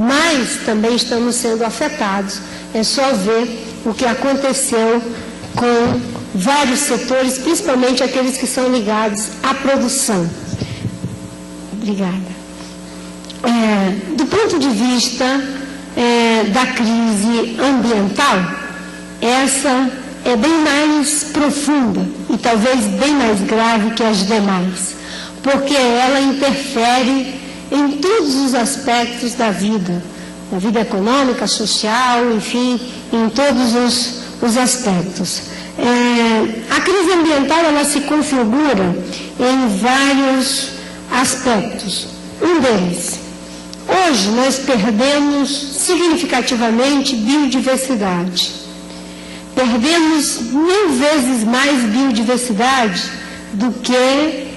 mas também estamos sendo afetados. É só ver o que aconteceu com vários setores, principalmente aqueles que são ligados à produção. Obrigada. Do ponto de vista da crise ambiental, essa é bem mais profunda e talvez bem mais grave que as demais, porque ela interfere em todos os aspectos da vida econômica, social, enfim, em todos os aspectos. A crise ambiental, ela se configura em vários aspectos. Um deles, hoje nós perdemos significativamente biodiversidade. Perdemos 1000 vezes mais biodiversidade do que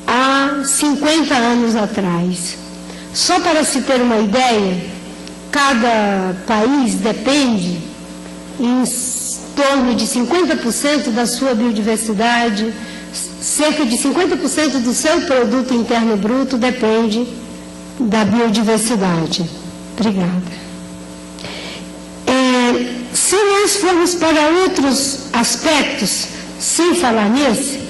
há 50 anos atrás. Só para se ter uma ideia, cada país depende em torno de 50% da sua biodiversidade, cerca de 50% do seu produto interno bruto depende da biodiversidade. Obrigada. Se nós formos para outros aspectos, sem falar nesse,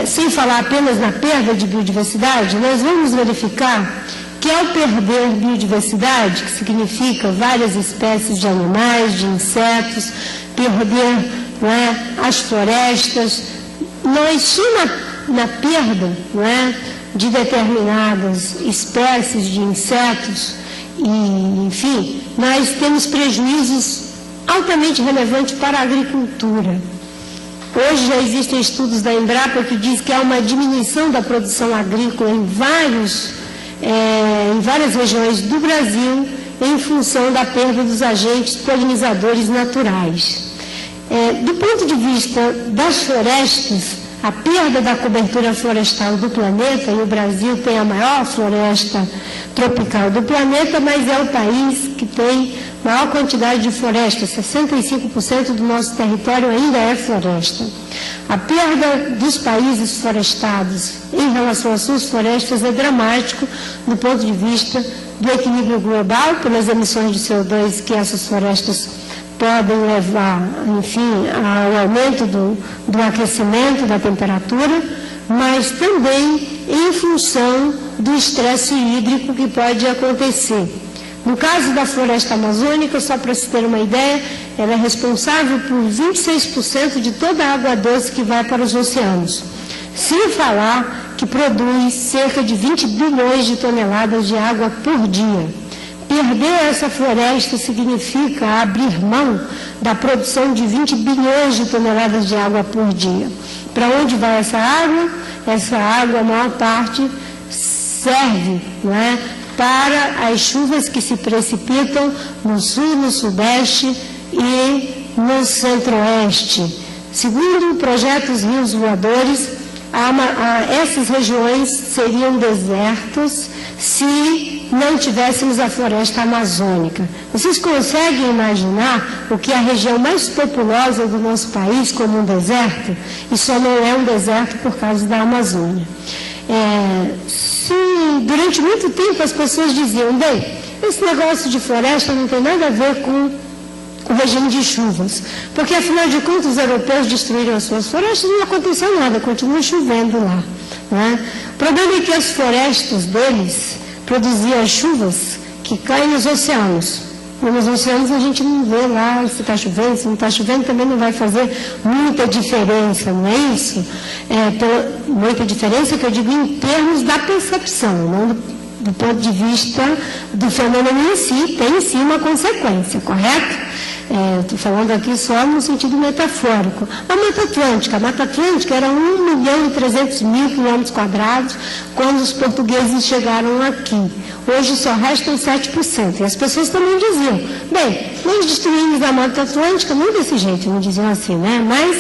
sem falar apenas na perda de biodiversidade, nós vamos verificar que ao perder biodiversidade, que significa várias espécies de animais, de insetos, perder as florestas, nós só na perda de determinadas espécies de insetos, e, enfim, nós temos prejuízos altamente relevantes para a agricultura. Hoje já existem estudos da Embrapa que dizem que há uma diminuição da produção agrícola em várias regiões do Brasil em função da perda dos agentes polinizadores naturais. Do ponto de vista das florestas, a perda da cobertura florestal do planeta, e o Brasil tem a maior floresta tropical do planeta, mas é o país que tem maior quantidade de floresta, 65% do nosso território ainda é floresta. A perda dos países florestados em relação às suas florestas é dramático do ponto de vista do equilíbrio global, pelas emissões de CO2 que essas florestas podem levar, enfim, ao aumento do aquecimento da temperatura, mas também em função do estresse hídrico que pode acontecer. No caso da floresta amazônica, só para se ter uma ideia, ela é responsável por 26% de toda a água doce que vai para os oceanos. Sem falar que produz cerca de 20 bilhões de toneladas de água por dia. Perder essa floresta significa abrir mão da produção de 20 bilhões de toneladas de água por dia. Para onde vai essa água? Essa água, a maior parte, serve para as chuvas que se precipitam no sul, no sudeste e no centro-oeste. Segundo o projeto Os Rios Voadores, essas regiões seriam desertas se não tivéssemos a floresta amazônica. Vocês conseguem imaginar o que é a região mais populosa do nosso país como um deserto? E só não é um deserto por causa da Amazônia. Durante muito tempo as pessoas diziam, bem, esse negócio de floresta não tem nada a ver com o regime de chuvas, porque afinal de contas os europeus destruíram as suas florestas e não aconteceu nada, continua chovendo lá. O problema é que as florestas deles produziam as chuvas que caem nos oceanos. E nos oceanos a gente não vê lá se está chovendo, se não está chovendo, também não vai fazer muita diferença, não é isso? Muita diferença que eu digo em termos da percepção, não do ponto de vista do fenômeno em si, tem sim uma consequência, correto? Estou falando aqui só no sentido metafórico. A Mata Atlântica era 1.300.000 quilômetros quadrados quando os portugueses chegaram aqui. Hoje só restam 7%. E as pessoas também diziam, bem, nós destruímos a Mata Atlântica, não desse jeito, não diziam assim, mas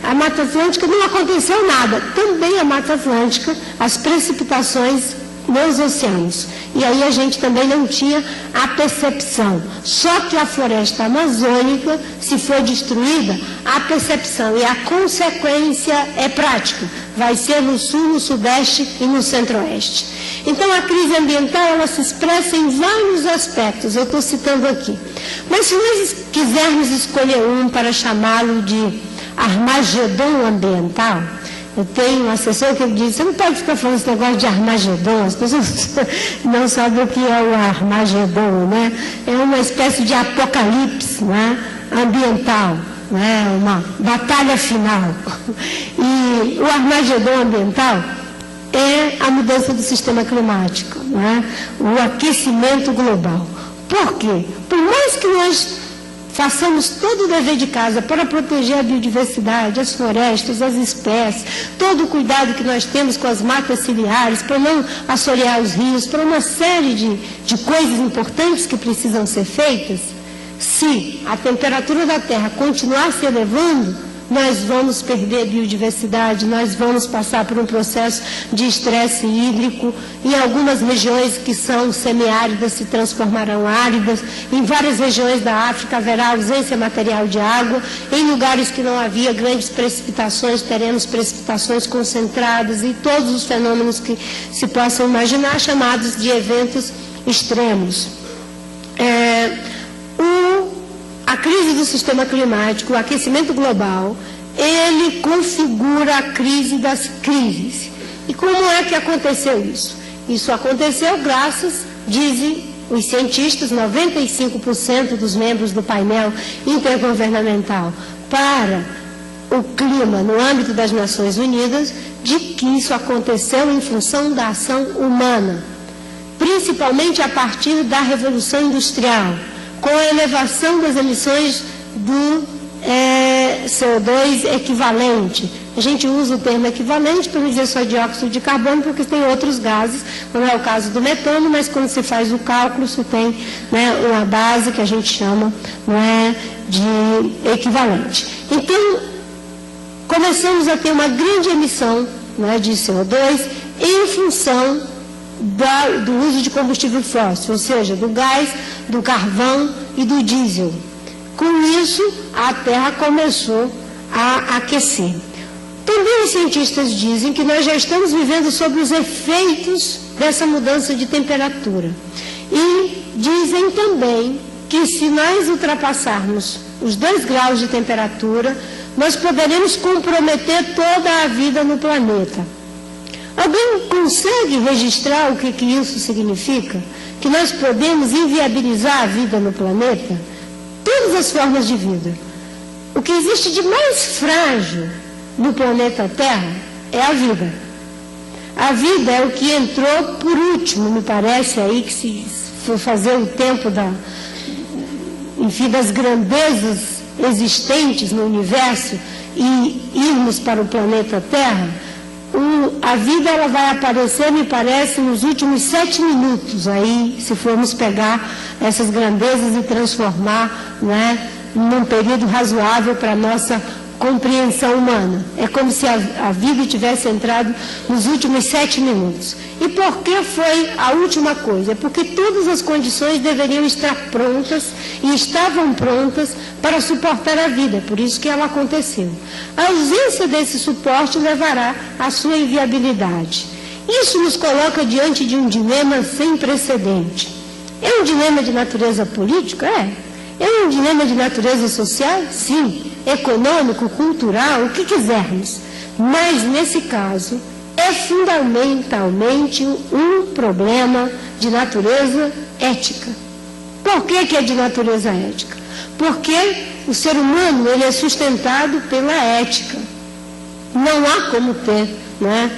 a Mata Atlântica não aconteceu nada. Também a Mata Atlântica, as precipitações nos oceanos. E aí a gente também não tinha a percepção. Só que a floresta amazônica, se for destruída, a percepção e a consequência é prática. Vai ser no sul, no sudeste e no centro-oeste. Então a crise ambiental, ela se expressa em vários aspectos, eu estou citando aqui. Mas se nós quisermos escolher um para chamá-lo de Armagedon ambiental, eu tenho um assessor que diz, você não pode ficar falando esse negócio de Armagedon, as pessoas não sabem o que é o Armagedon, né? É uma espécie de apocalipse, né? Ambiental, né? Uma batalha final. E o Armagedon ambiental é a mudança do sistema climático, né? O aquecimento global. Por quê? Por mais que nós façamos todo o dever de casa para proteger a biodiversidade, as florestas, as espécies, todo o cuidado que nós temos com as matas ciliares, para não assorear os rios, para uma série de coisas importantes que precisam ser feitas, se a temperatura da Terra continuar se elevando, nós vamos perder biodiversidade, nós vamos passar por um processo de estresse hídrico. Em algumas regiões que são semiáridas se transformarão áridas, em várias regiões da África haverá ausência material de água, em lugares que não havia grandes precipitações, teremos precipitações concentradas e todos os fenômenos que se possam imaginar, chamados de extremos. A crise do sistema climático, o aquecimento global, ele configura a crise das crises. E como é que aconteceu isso? Isso aconteceu graças, dizem os cientistas, 95% dos membros do painel intergovernamental para o clima no âmbito das Nações Unidas, de que isso aconteceu em função da ação humana, principalmente a partir da Revolução Industrial, com a elevação das emissões do CO2 equivalente. A gente usa o termo equivalente para não dizer só dióxido de carbono, porque tem outros gases, não é o caso do metano, mas quando se faz o cálculo, se tem, né, uma base que a gente chama, não é, de equivalente. Então, começamos a ter uma grande emissão, né, de CO2 em função do uso de combustível fóssil, ou seja, do gás, do carvão e do diesel. Com isso, a Terra começou a aquecer. Também os cientistas dizem que nós já estamos vivendo sob os efeitos dessa mudança de temperatura. E dizem também que se nós ultrapassarmos os 2 graus de temperatura, nós poderemos comprometer toda a vida no planeta. Alguém consegue registrar o que isso significa? Que nós podemos inviabilizar a vida no planeta? Todas as formas de vida. O que existe de mais frágil no planeta Terra é a vida. A vida é o que entrou por último, me parece, aí que se for fazer o tempo das grandezas existentes no universo e irmos para o planeta Terra, a vida ela vai aparecer, me parece, nos últimos 7 minutos, aí, se formos pegar essas grandezas e transformar, né, num período razoável para a nossa compreensão humana. É como se a vida tivesse entrado nos últimos 7 minutos. E por que foi a última coisa? É porque todas as condições deveriam estar prontas e estavam prontas para suportar a vida, por isso que ela aconteceu. A ausência desse suporte levará à sua inviabilidade. Isso nos coloca diante de um dilema sem precedente. É um dilema de natureza política? É um dilema de natureza social? Sim. Econômico, cultural, o que quisermos. Mas, nesse caso, é fundamentalmente um problema de natureza ética. Por que é de natureza ética? Porque o ser humano ele é sustentado pela ética. Não há como ter, né,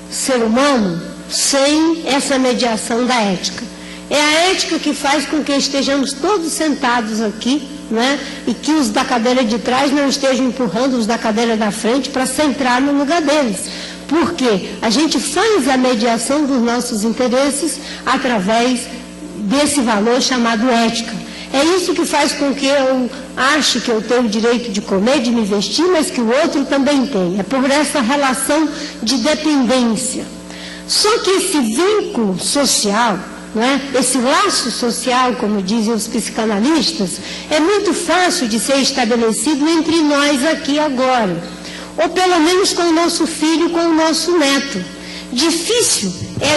ser humano sem essa mediação da ética. É a ética que faz com que estejamos todos sentados aqui, né, e que os da cadeira de trás não estejam empurrando os da cadeira da frente para centrar no lugar deles. Porque a gente faz a mediação dos nossos interesses através desse valor chamado ética. É isso que faz com que eu ache que eu tenho o direito de comer, de me vestir, mas que o outro também tem. É por essa relação de dependência. Só que esse vínculo social, não é? Esse laço social, como dizem os psicanalistas, é muito fácil de ser estabelecido entre nós aqui agora, ou pelo menos com o nosso filho, com o nosso neto. Difícil é